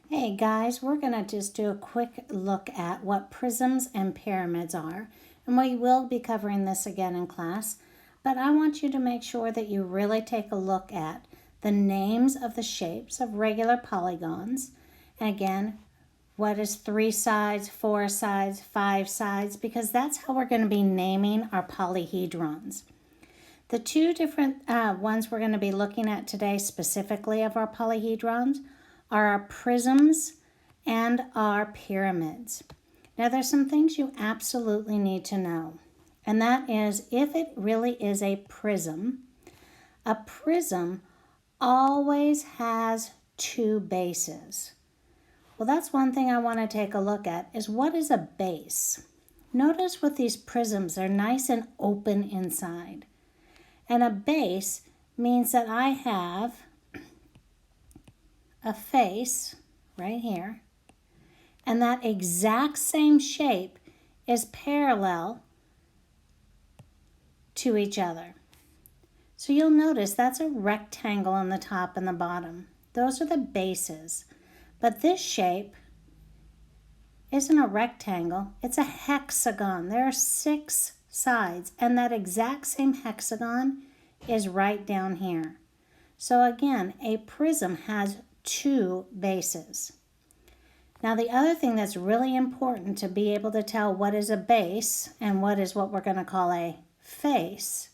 Hey guys, we're going to just do a quick look at what prisms and pyramids are. And we will be covering this again in class. But I want you to make sure that you really take a look at the names of the shapes of regular polygons. And again, what is 3 sides, 4 sides, 5 sides, because that's how we're going to be naming our polyhedrons. The two different ones we're going to be looking at today specifically of our polyhedrons are our prisms and our pyramids. Now there's some things you absolutely need to know. And that is, if it really is a prism always has two bases. Well, that's one thing I want to take a look at is what is a base? Notice with these prisms, they're nice and open inside. And a base means that I have a face right here, and that exact same shape is parallel to each other. So you'll notice that's a rectangle on the top and the bottom. Those are the bases. But this shape isn't a rectangle, it's a hexagon. There are 6 sides, and that exact same hexagon is right down here. So again, a prism has 2 bases. Now the other thing that's really important to be able to tell what is a base and what is what we're going to call a face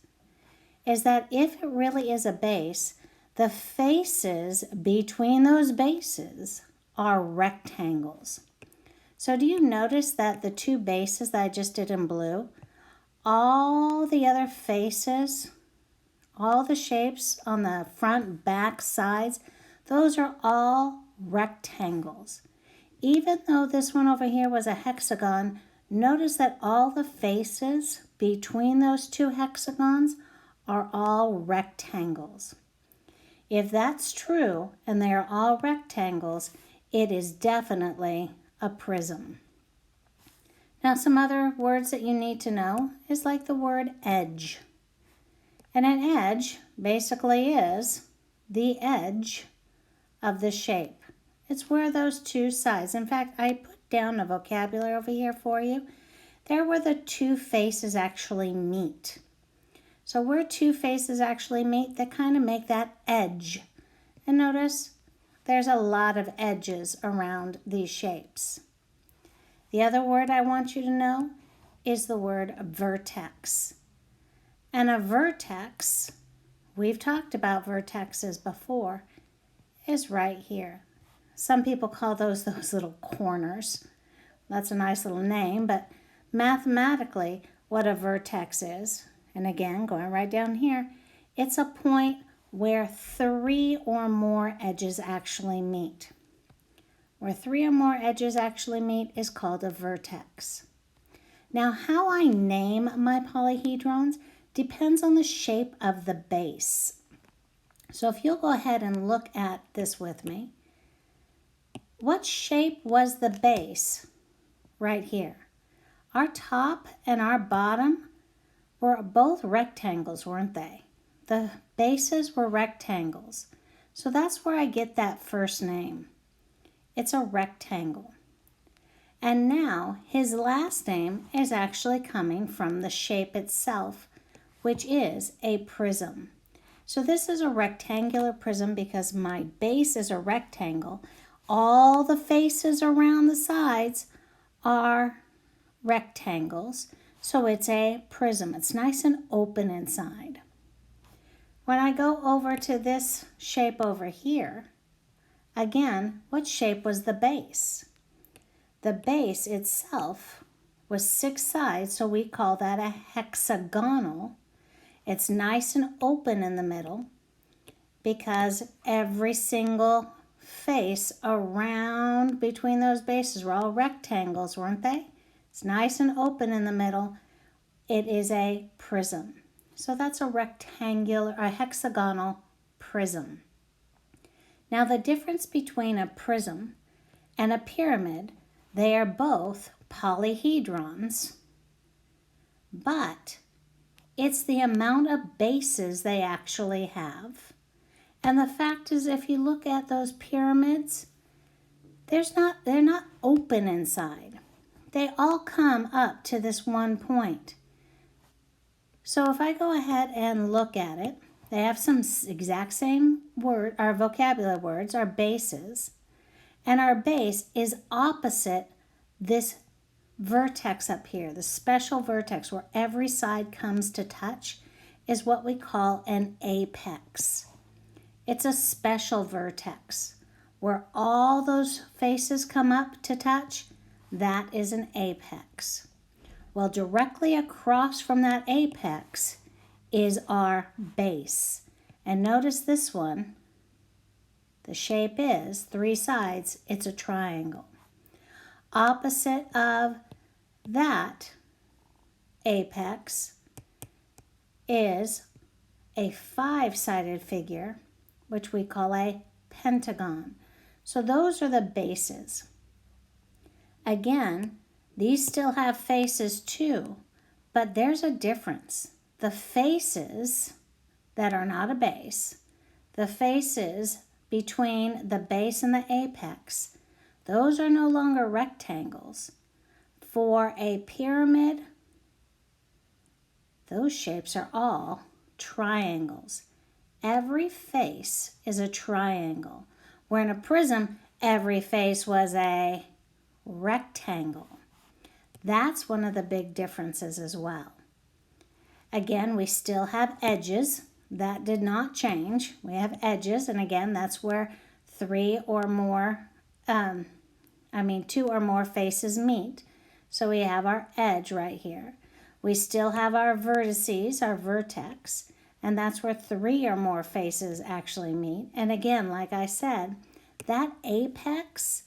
is that if it really is a base, the faces between those bases are rectangles. So do you notice that the 2 bases that I just did in blue, all the other faces, all the shapes on the front, back, sides, those are all rectangles. Even though this one over here was a hexagon, notice that all the faces between those 2 hexagons are all rectangles. If that's true and they are all rectangles, it is definitely a prism. Now some other words that you need to know is like the word edge. And an edge basically is the edge of the shape. It's where those 2 sides, in fact, I put down a vocabulary over here for you. There where the 2 faces actually meet. So where 2 faces actually meet, they kind of make that edge. And notice there's a lot of edges around these shapes. The other word I want you to know is the word vertex. And a vertex, we've talked about vertexes before, is right here. Some people call those little corners. That's a nice little name, but mathematically what a vertex is, and again, going right down here, it's a point where 3 or more edges actually meet. Where 3 or more edges actually meet is called a vertex. Now, how I name my polyhedrons depends on the shape of the base. So if you'll go ahead and look at this with me, what shape was the base right here? Our top and our bottom were both rectangles, weren't they? The bases were rectangles. So that's where I get that first name. It's a rectangle. And now his last name is actually coming from the shape itself, which is a prism. So this is a rectangular prism because my base is a rectangle. All the faces around the sides are rectangles, so it's a prism. It's nice and open inside. When I go over to this shape over here, again, what shape was the base? The base itself was 6 sides, so we call that a hexagonal. It's nice and open in the middle because every single face around between those bases were all rectangles, weren't they? It's nice and open in the middle. It is a prism. So that's a hexagonal prism. Now the difference between a prism and a pyramid, they are both polyhedrons, but it's the amount of bases they actually have. And the fact is, if you look at those pyramids, they're not open inside. They all come up to this one point. So if I go ahead and look at it, they have some exact same word, our vocabulary words, our bases, and our base is opposite this vertex up here, the special vertex where every side comes to touch is what we call an apex. It's a special vertex where all those faces come up to touch. That is an apex. Well, directly across from that apex is our base. And notice this one, the shape is 3 sides, it's a triangle. Opposite of that apex is a 5-sided figure, which we call a pentagon. So those are the bases. Again, these still have faces too, but there's a difference. The faces that are not a base, the faces between the base and the apex, those are no longer rectangles. For a pyramid, those shapes are all triangles. Every face is a triangle. Where in a prism, every face was a rectangle. That's one of the big differences as well. Again, we still have edges. That did not change. We have edges, and again, that's where 2 or more faces meet. So we have our edge right here. We still have our vertices, our vertex, and that's where 3 or more faces actually meet. And again, like I said, that apex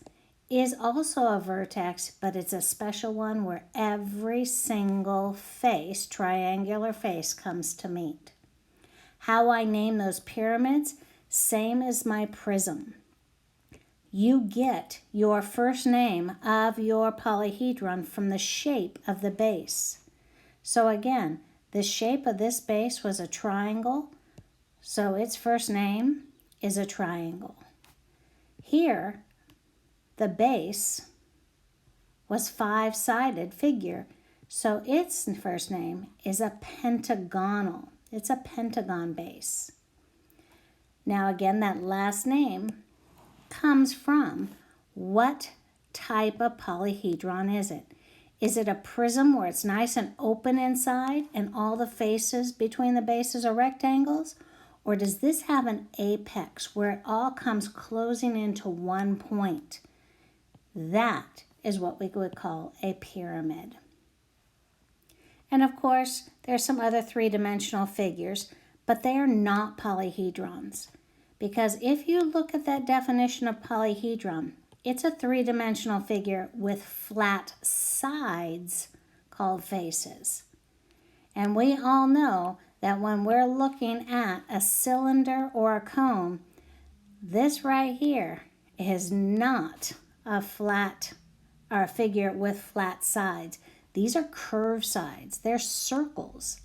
is also a vertex, but it's a special one where every single face, triangular face, comes to meet. How I name those pyramids, same as my prism. You get your first name of your polyhedron from the shape of the base. So again, the shape of this base was a triangle, so its first name is a triangle. Here, the base was 5-sided figure, so its first name is a pentagonal. It's a pentagon base. Now again, that last name comes from what type of polyhedron is it? Is it a prism where it's nice and open inside and all the faces between the bases are rectangles? Or does this have an apex where it all comes closing into one point? That is what we would call a pyramid. And of course, there's some other 3-dimensional figures, but they are not polyhedrons. Because if you look at that definition of polyhedron, it's a 3-dimensional figure with flat sides called faces. And we all know that when we're looking at a cylinder or a cone, this right here is not a flat or a figure with flat sides. These are curved sides. They're circles.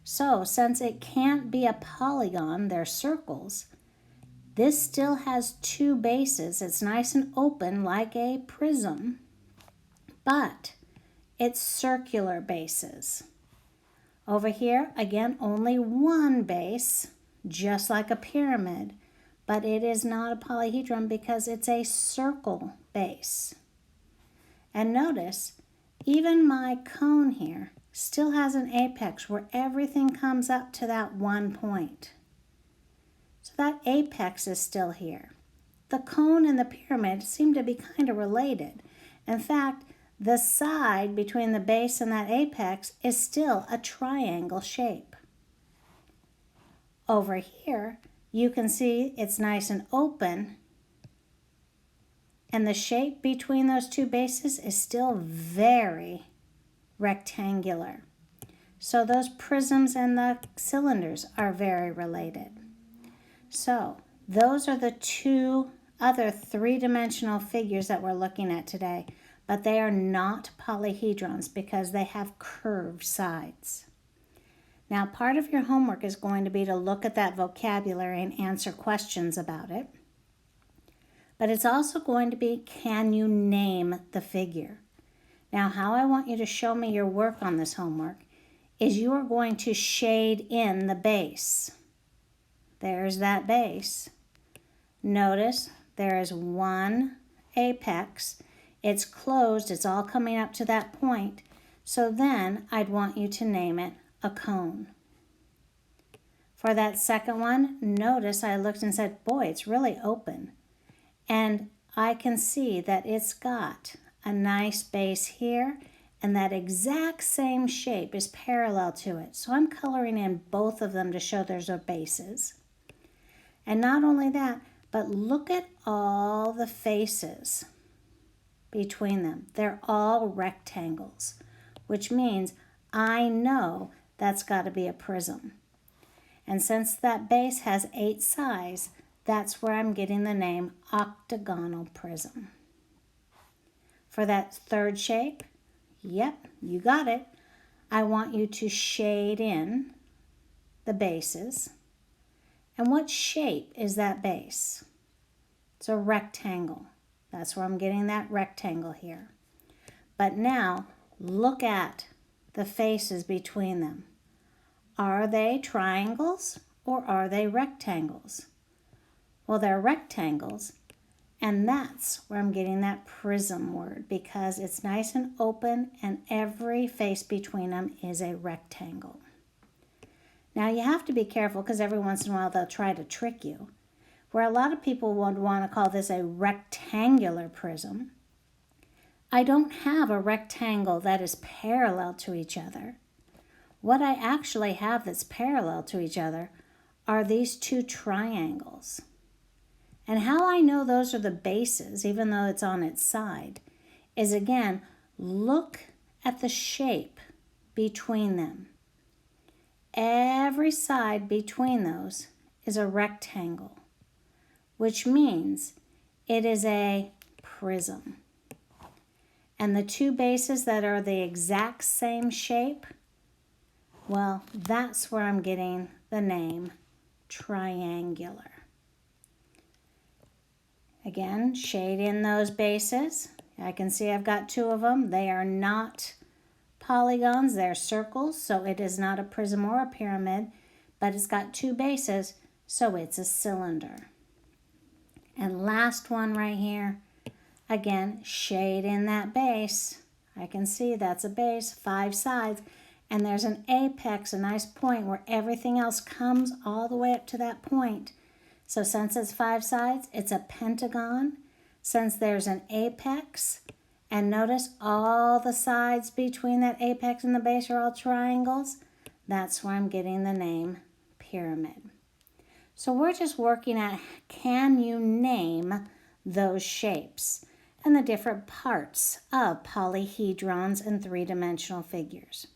So since it can't be a polygon, they're circles, this still has 2 bases. It's nice and open like a prism, but it's circular bases. Over here, again, only 1 base, just like a pyramid, but it is not a polyhedron because it's a circle base. And notice, even my cone here still has an apex where everything comes up to that one point. So that apex is still here. The cone and the pyramid seem to be kind of related. In fact, the side between the base and that apex is still a triangle shape. Over here, you can see it's nice and open, and the shape between those 2 bases is still very rectangular. So those prisms and the cylinders are very related. So those are the 2 other 3-dimensional figures that we're looking at today, but they are not polyhedrons because they have curved sides. Now, part of your homework is going to be to look at that vocabulary and answer questions about it. but it's also going to be, can you name the figure? Now, how I want you to show me your work on this homework is you are going to shade in the base. There's that base. Notice there is one apex. It's closed. It's all coming up to that point. So then I'd want you to name it a cone. For that second one, notice I looked and said, boy, it's really open. And I can see that it's got a nice base here, and that exact same shape is parallel to it. So I'm coloring in both of them to show there's bases. And not only that, but look at all the faces between them. They're all rectangles, which means I know that's got to be a prism. And since that base has 8 sides, that's where I'm getting the name octagonal prism. For that third shape, yep, you got it. I want you to shade in the bases. And what shape is that base? It's a rectangle. That's where I'm getting that rectangle here. But now, look at the faces between them. Are they triangles or are they rectangles? Well, they're rectangles, and that's where I'm getting that prism word, because it's nice and open and every face between them is a rectangle. Now you have to be careful because every once in a while they'll try to trick you. Where a lot of people would want to call this a rectangular prism, I don't have a rectangle that is parallel to each other. What I actually have that's parallel to each other are these two triangles. And how I know those are the bases, even though it's on its side, is again, look at the shape between them. Every side between those is a rectangle, which means it is a prism. And the two bases that are the exact same shape, well, that's where I'm getting the name triangular. Again, shade in those bases. I can see I've got 2 of them. They are not polygons, they're circles, so it is not a prism or a pyramid, but it's got 2 bases, so it's a cylinder. And last one right here, again, shade in that base. I can see that's a base, 5 sides, and there's an apex, a nice point where everything else comes all the way up to that point. So since it's 5 sides, it's a pentagon. Since there's an apex, and notice all the sides between that apex and the base are all triangles, that's where I'm getting the name pyramid. So we're just working at, can you name those shapes and the different parts of polyhedrons and 3-dimensional figures.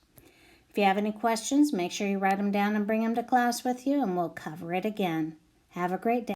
If you have any questions, make sure you write them down and bring them to class with you, and we'll cover it again. Have a great day.